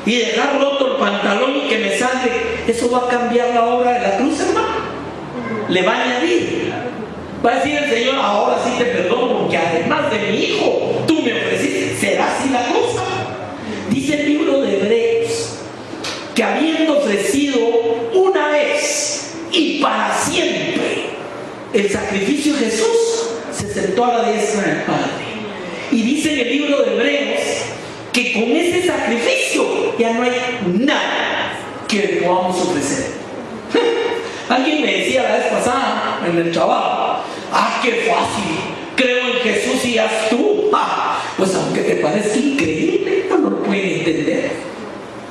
y dejar roto el pantalón y que me sangre, eso va a cambiar la obra de la cruz, hermano. Le va a añadir. Va a decir el Señor, ahora sí te perdono porque además de mi hijo, tú me ofreciste. ¿Será así la cosa? Dice el libro de Hebreos que habiendo ofrecido una vez y para siempre el sacrificio de Jesús, se sentó a la diestra del Padre. Y dice en el libro de Hebreos que con ese sacrificio ya no hay nada que podamos ofrecer. Alguien me decía la vez pasada en el trabajo, qué fácil, creo en Jesús y haz tú. Pues aunque te parezca increíble, no lo pueden entender.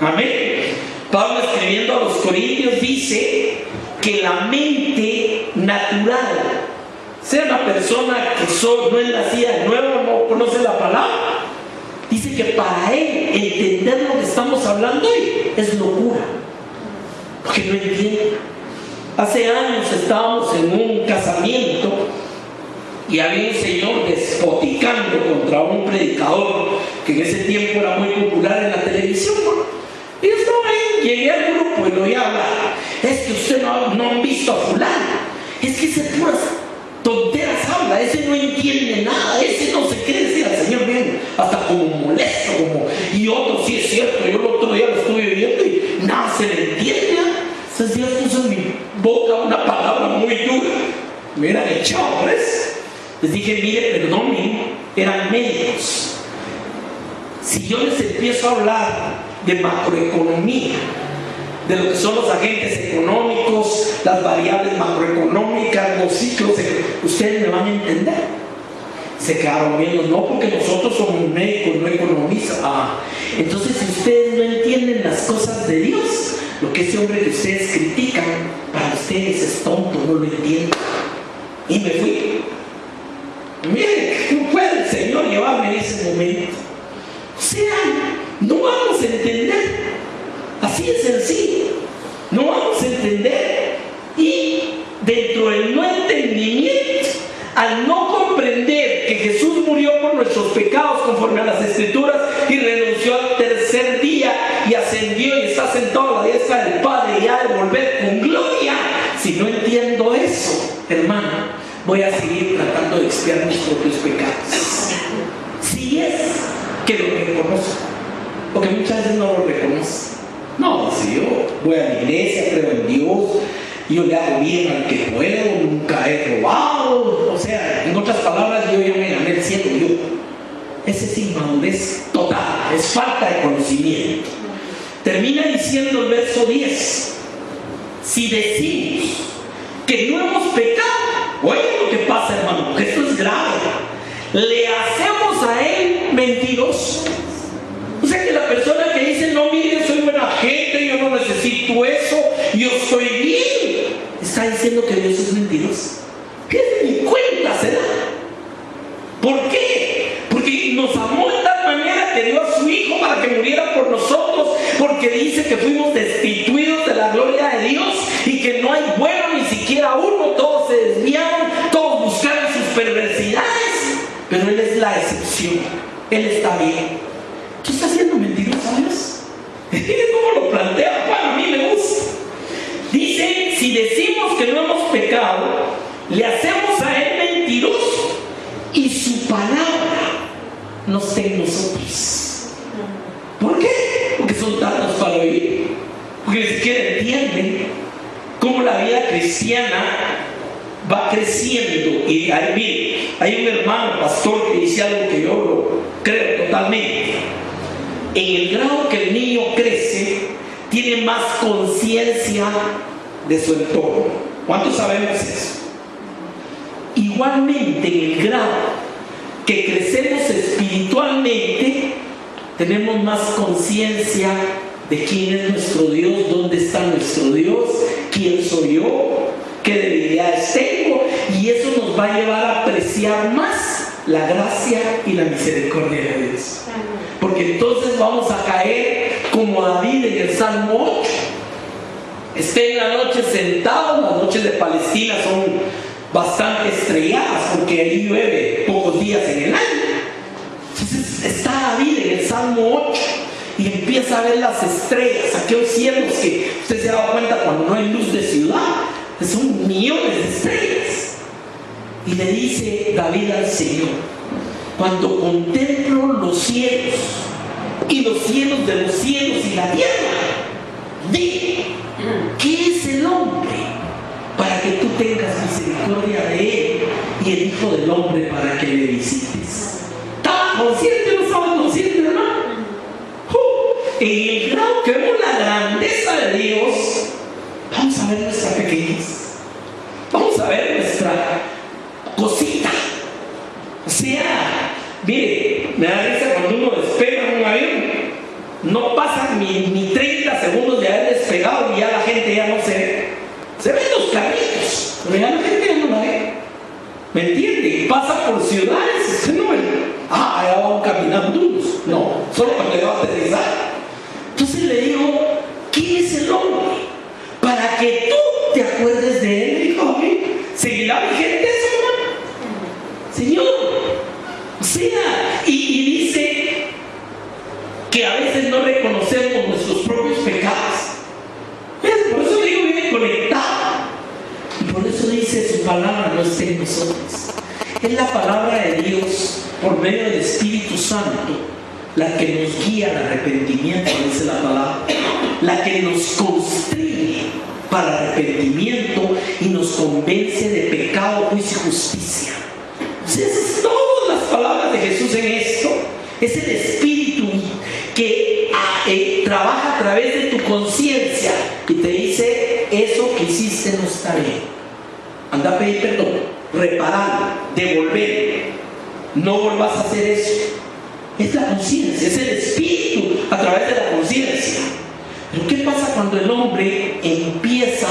Amén. Pablo, escribiendo a los Corintios, dice que la mente natural, sea una persona que no es nacida de nuevo, no conoce la palabra, dice que para él entender lo que estamos hablando hoy es locura, porque no entiende. Hace años estábamos en un casamiento y había un señor despoticando contra un predicador que en ese tiempo era muy popular en la televisión. Y yo estaba ahí, llegué al grupo y lo oí hablar. Es que usted no han visto a fulano, es que ese puras tonteras habla, ese no entiende nada, ese no se cree decir al Señor bien, hasta como molesto, y otro, sí es cierto, yo el otro día lo estuve viendo y nada se le entiende. Entonces Dios puso en mi boca una palabra muy dura, me hubieran echado, ¿ves? Les dije, mire, perdonen, eran médicos. Si yo les empiezo a hablar de macroeconomía, de lo que son los agentes económicos, las variables macroeconómicas, los ciclos, ustedes me van a entender. Se quedaron viendo, no, porque nosotros somos médicos, no economistas. Entonces, si ustedes no entienden las cosas de Dios, lo que ese hombre que ustedes critican, para ustedes es tonto, no lo entienden. Y me fui. Miren, ¿cómo puede el Señor llevarme en ese momento? O sea, no vamos a entender. Así es sencillo. No vamos a entender. Y dentro del no entendimiento, al no comprender que Jesús murió por nuestros pecados conforme a las Escrituras y renunció al tercer día y ascendió y está sentado a la diestra del Padre y ha de volver con gloria, si no entiendo eso, hermano, voy a seguir tratando de expiar mis propios pecados. Si es que lo reconozco, porque muchas veces no lo reconozco. No, si yo voy a la iglesia, creo en Dios, yo le hago bien al que puedo, nunca he robado. O sea, en otras palabras, yo ya me gané el cielo yo. Esa es inmadurez total, es falta de conocimiento. Termina diciendo el verso 10: si decimos que no hemos pecado, oye lo que pasa, hermano, que esto es grave, le hacemos a él mentiroso. O sea que la persona que dice, no, mire, yo soy buena gente, yo no necesito eso, yo estoy bien, está diciendo que Dios es mentiroso. ¿Qué ni cuenta se da? ¿Por qué? Porque nos amó de tal manera que dio a su Hijo para que muriera por nosotros, porque dice que fuimos destituidos de la gloria de Dios y que no hay bueno ni siquiera uno, todos se desviaron, todos buscaron sus perversidades, pero Él es la excepción, Él está bien. ¿Qué está haciendo mentiroso a Dios? Miren cómo lo plantea Juan, a mí me gusta. Dice, si decimos que no hemos pecado, le hacemos a Él mentiroso y su palabra no está en nosotros. ¿Por qué? Porque son tantos para oír, porque ni siquiera entienden cómo la vida cristiana va creciendo. Y hay un hermano pastor que dice algo que yo lo creo totalmente. En el grado que el niño crece, tiene más conciencia de su entorno. ¿Cuántos sabemos eso? Igualmente, en el grado que crecemos espiritualmente, tenemos más conciencia de quién es nuestro Dios, dónde está nuestro Dios, quién soy yo, qué debilidades tengo, y eso nos va a llevar a apreciar más la gracia y la misericordia de Dios. Porque entonces vamos a caer como David en el Salmo 8. Esté en la noche sentado. Las noches de Palestina son bastante estrelladas porque ahí llueve pocos días en el año. Entonces está David en el Salmo 8 y empieza a ver las estrellas, aquellos cielos que usted se ha dado cuenta cuando no hay luz de ciudad, son millones de estrellas. Y le dice David al Señor: cuando contemplo los cielos y los cielos de los cielos y la tierra, dime, ¿qué es el hombre para que tú tengas misericordia de él y el Hijo del Hombre para que le visites? ¿Estaba consciente o no estaba consciente, hermano? En el grado que vemos la grandeza de Dios, vamos a ver nuestra pequeñez, vamos a ver nuestra cosita. O sea, mire, me da risa cuando uno despega en un avión, no pasan ni 30 segundos de haber despegado y ya la gente ya no se ve. Se ven los carritos, pero ya la gente ya no la ve. ¿Me entiende? Pasa por ciudades, usted no ve. Ya van caminando unos. No, solo cuando le va a aterrizar. Entonces le digo, ¿quién es el hombre para que tú te acuerdes de él? Dijo, ¿seguirá vigente eso, hermano? Señor, o sea, y dice que a veces no reconocemos nuestros propios pecados. Por eso digo, vive conectado. Y por eso dice, su palabra no está en nosotros. Es la palabra de Dios, por medio del Espíritu Santo, la que nos guía al arrepentimiento, dice la palabra, la que nos constriñe para arrepentimiento y nos convence de pecado, juicio y justicia. Entonces, todas las palabras de Jesús en esto es el Espíritu que trabaja a través de tu conciencia y te dice: eso que hiciste no está bien, anda a pedir perdón, reparar, devolver, no vuelvas a hacer eso. Es la conciencia, es el Espíritu a través de la conciencia. Pero ¿qué pasa cuando el hombre empieza,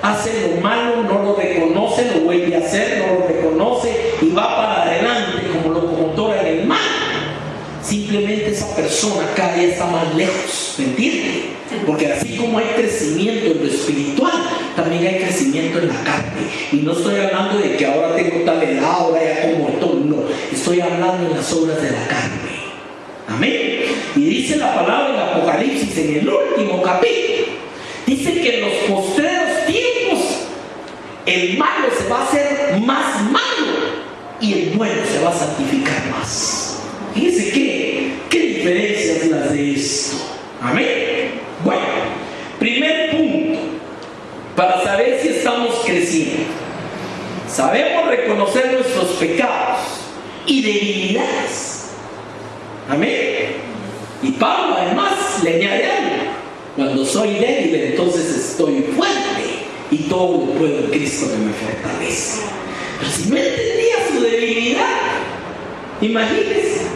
hace lo malo, no lo reconoce, lo vuelve a hacer, no lo reconoce y va para adelante como locomotora en el mar? Simplemente esa persona cada día está más lejos, ¿me entiende? Porque así como hay crecimiento en lo espiritual, también hay crecimiento en la carne. Y no estoy hablando de que ahora tengo tal edad, ahora ya como todo, no. Estoy hablando en las obras de la carne. Amén. Y dice la palabra en Apocalipsis, en el último capítulo, dice que en los postreros tiempos el malo se va a hacer más malo y el bueno se va a santificar más. Fíjense qué diferencias las de esto. Amén. Bueno, primer punto, para saber si estamos creciendo. Sabemos reconocer nuestros pecados y debilidades. Amén. Y Pablo además le añade algo: cuando soy débil, entonces estoy fuerte, y todo lo puedo en Cristo que me fortalece. Pero si no entendía su debilidad, imagínense.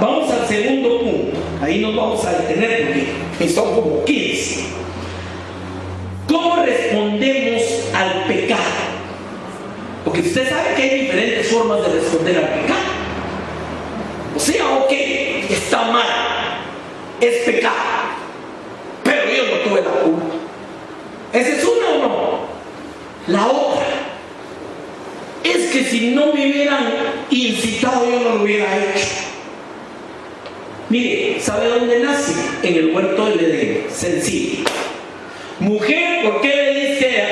Vamos al segundo punto. Ahí nos vamos a detener porque son como 15. ¿Cómo respondemos al pecado? Porque usted sabe que hay diferentes formas de responder al pecado. O sea, ok, está mal, es pecado, pero yo no tuve la culpa. ¿Esa es una o no? La otra es que si no me hubieran incitado, yo no lo hubiera hecho. Mire, ¿sabe dónde nace? En el huerto del Edén. Sencillo. Mujer, ¿por qué le diste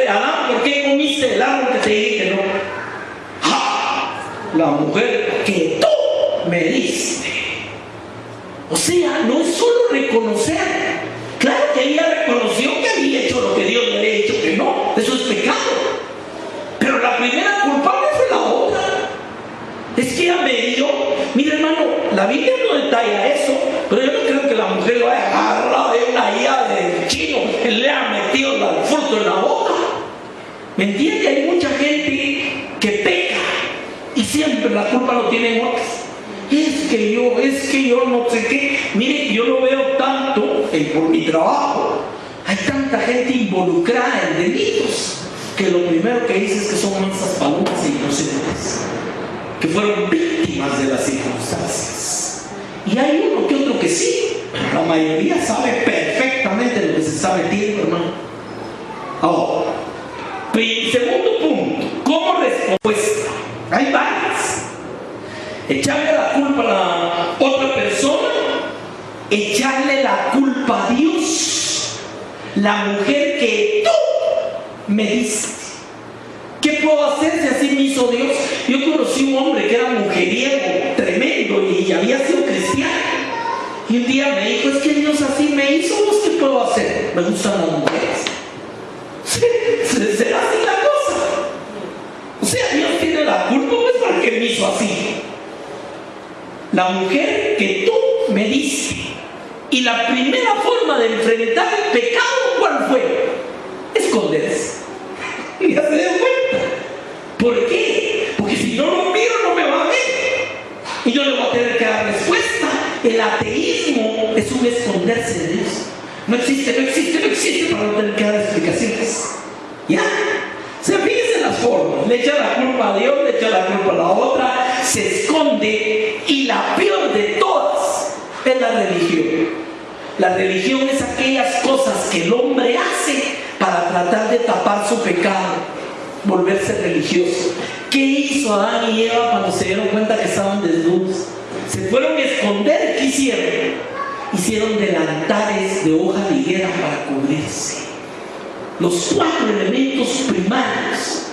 a Adán, por qué comiste el árbol que te dije que no? La mujer que tú me diste. O sea, no es solo reconocer. Claro que ella reconoció que había hecho lo que Dios le había dicho que no. Eso es pecado. Pero la primera culpable fue la otra. Es que ella me dio. Mira, hermano, la Biblia no detalla eso, pero yo no creo que la mujer lo haya agarrado de una llave del chino y le haya metido el fruto en la boca. ¿Me entiende? Hay mucha gente que peca y siempre la culpa lo tienen otros. Es que yo no sé qué. Mire, yo lo veo tanto por mi trabajo. Hay tanta gente involucrada en delitos que lo primero que dice es que son mansas palomas e inocentes, que fueron víctimas de las circunstancias. Y hay uno que otro que sí, pero la mayoría sabe perfectamente lo que se está metiendo, hermano. Ahora, segundo punto, ¿cómo respuesta? Hay varias. Echarle la culpa a la otra persona, echarle la culpa a Dios. La mujer que tú me diste. ¿Qué puedo hacer si así me hizo Dios? Yo conocí un hombre que era mujeriego, tremendo, y había sido cristiano. Y un día me dijo: es que Dios así me hizo, ¿qué puedo hacer? Me gustan las mujeres. ¿Será así la cosa? O sea, Dios tiene la culpa, pues, ¿para qué me hizo así? La mujer que tú me diste. Y la primera forma de enfrentar el pecado, ¿cuál fue? Esconderse. Ya se dio cuenta. ¿Por qué? Porque si no lo miro, no me va a ver. Y yo le voy a tener que dar respuesta. El ateísmo es un esconderse de Dios. No existe para no tener que dar explicaciones. ¿Ya? Se fíjense en las formas. Le echa la culpa a Dios, le echa la culpa a la otra, se esconde, y la peor de todas es la religión. La religión es aquellas cosas que el hombre hace para tratar de tapar su pecado, volverse religioso. ¿Qué hizo Adán y Eva cuando se dieron cuenta que estaban desnudos? Se fueron a esconder. ¿Qué hicieron? Hicieron delantares de hoja de higuera para cubrirse. Los 4 elementos primarios.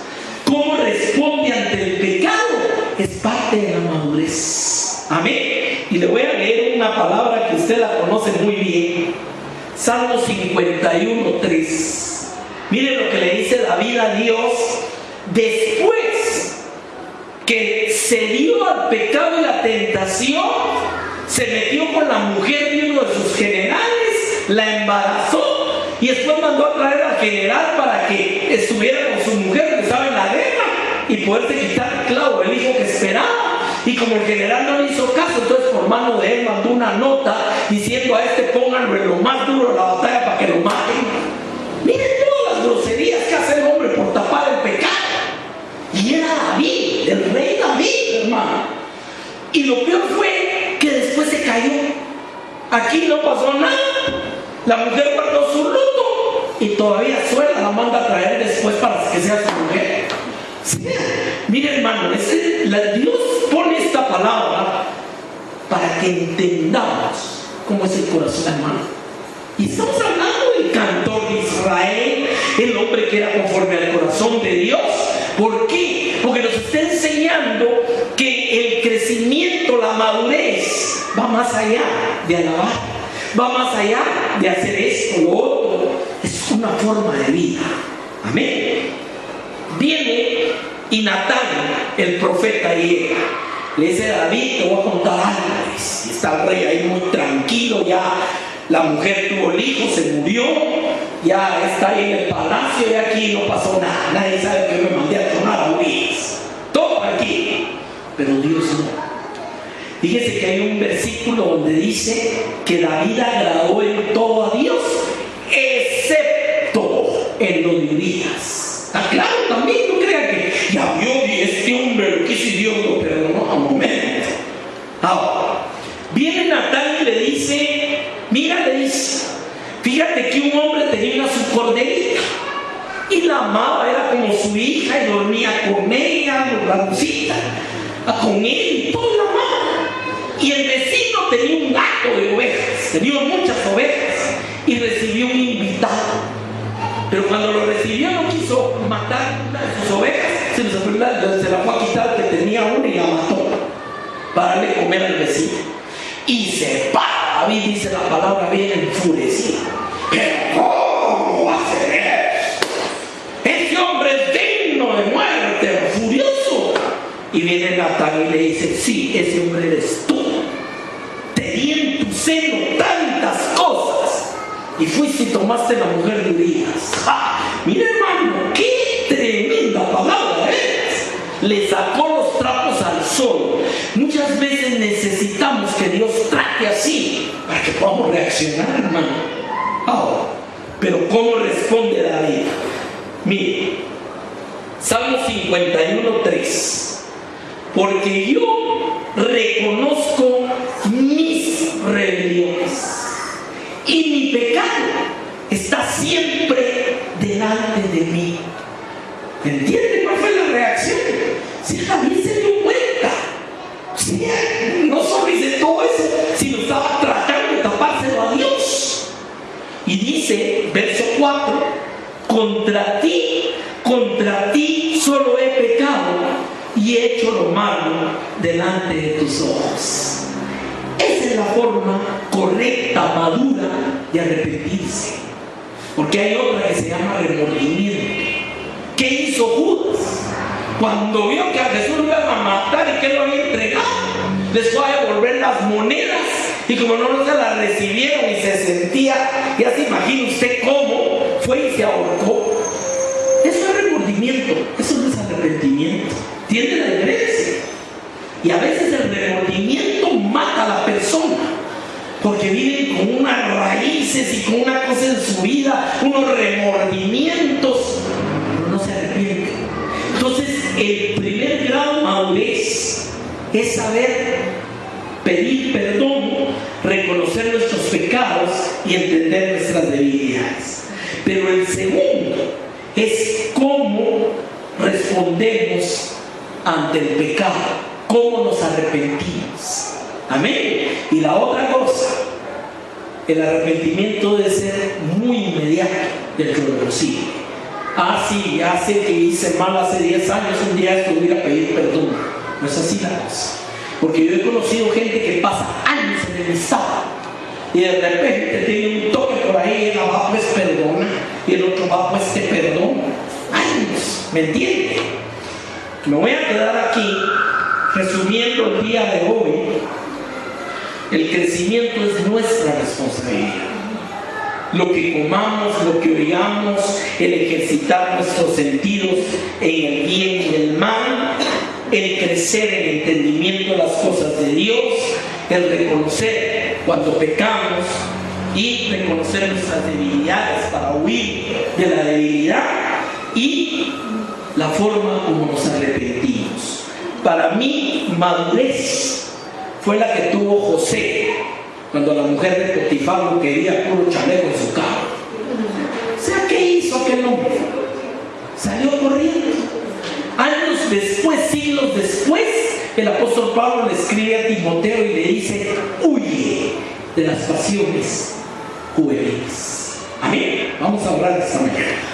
¿Cómo responde ante el pecado? Es parte de la madurez. Amén. Y le voy a leer una palabra que usted la conoce muy bien. Salmo 51:3. Mire lo que le dice David a Dios después que se dio al pecado y la tentación. Se metió con la mujer de uno de sus generales, la embarazó y después mandó a traer al general para que estuviera con su mujer que estaba en la guerra y poderse quitar el clavo, el hijo que esperaba. Y como el general no le hizo caso, entonces por mano de él mandó una nota diciendo: a este pónganlo en lo más duro de la batalla para que lo maten. Miren todas las groserías que hace el hombre por tapar el pecado. Y era David, el rey David, hermano. Y lo peor fue que después se cayó. Aquí no pasó nada. La mujer guardó su luto y todavía suena, la manda a traer después para que sea su mujer. Sí. Mire, hermano, Dios pone esta palabra para que entendamos cómo es el corazón humano. Y estamos hablando del cantor de Israel, el hombre que era conforme al corazón de Dios. ¿Por qué? Porque nos está enseñando que el crecimiento, la madurez, va más allá de alabar, va más allá de hacer esto, lo otro. es una forma de vida. Amén. Viene y Natán, el profeta, y le dice a David: te voy a contar algo. Y está el rey ahí muy tranquilo, ya la mujer tuvo el hijo, se murió, ya está ahí en el palacio y aquí no pasó nada. Nadie sabe que yo me mandé a tronar a Urias. Todo aquí. Pero Dios no. Fíjese que hay un versículo donde dice que David agradó en todo a Dios, excepto en lo de Urias. Está claro también, no crea que ya vio este hombre lo que hizo Dios lo perdonó. A un momento. Ahora, viene Natán y le dice: mira, le dice, fíjate que un hombre tenía su corderita y la amaba, era como su hija y dormía con ella, la lucita, con él y todo la amaba. Y el vecino tenía un gato de ovejas, tenía muchas ovejas y recibió un invitado. Pero cuando lo recibió no quiso matar una de sus ovejas, se la fue a quitar que tenía una y la mató para darle comer al vecino. Y se para David, dice la palabra, bien enfurecido. ¿Pero cómo va a ser eso? Este hombre es digno de muerte, furioso. Y viene Natán y le dice: sí, ese hombre eres tú. Te di en tu seno tantas cosas y fuiste y tomaste la mujer de Urias. Mira, hermano, qué tremenda palabra es. Le sacó los trapos al sol. Muchas veces necesitamos que Dios trate así para que podamos reaccionar, hermano. Ahora, pero ¿cómo responde David? Mire, Salmo 51:3. Porque yo reconozco mis rebeliones y mi pecado está siempre delante de mí. ¿Entiende cuál fue la reacción? Si David se dio cuenta, si no solo hice todo eso, sino estaba tratando de tapárselo a Dios. Y dice, verso 4: contra ti solo he pecado y he hecho lo malo delante de tus ojos. Esa es la forma correcta, madura de arrepentirse. Porque hay otra que se llama remordimiento. ¿Qué hizo Judas? Cuando vio que a Jesús lo iban a matar y que lo había entregado, les fue a devolver las monedas, y como no se las recibieron y se sentía, ya se imagina usted cómo, fue y se ahorcó. Eso es remordimiento, eso no es arrepentimiento. ¿Entiende la diferencia? Y a veces el remordimiento mata a la persona, porque viven con unas raíces y con una cosa en su vida, unos remordimientos, pero no se arrepienten. Entonces, el primer grado de madurez es saber pedir perdón, reconocer nuestros pecados y entender nuestras debilidades. Pero el segundo es cómo respondemos ante el pecado, cómo nos arrepentimos. Amén. Y la otra cosa, el arrepentimiento debe ser muy inmediato dentro de lo posible. Sí, ya sé que hice mal hace 10 años, un día estuviera a pedir perdón. No es así la cosa. Porque yo he conocido gente que pasa años enemistad y de repente tiene un toque por ahí, y él va, pues perdona, y el otro va, pues te perdono. Años, ¿me entiende? Me voy a quedar aquí resumiendo el día de hoy. El crecimiento es nuestra responsabilidad. Lo que comamos, lo que oigamos, el ejercitar nuestros sentidos en el bien y el mal, el crecer en el entendimiento de las cosas de Dios, el reconocer cuando pecamos y reconocer nuestras debilidades para huir de la debilidad y la forma como nos arrepentimos. Para mí, madurez fue la que tuvo José cuando la mujer de Potifar lo quería puro chaleco en su carro. O sea, ¿qué hizo aquel hombre? Salió corriendo. Años después, siglos después, el apóstol Pablo le escribe a Timoteo y le dice: huye de las pasiones juveniles. Amén. Vamos a hablar de esta mañana.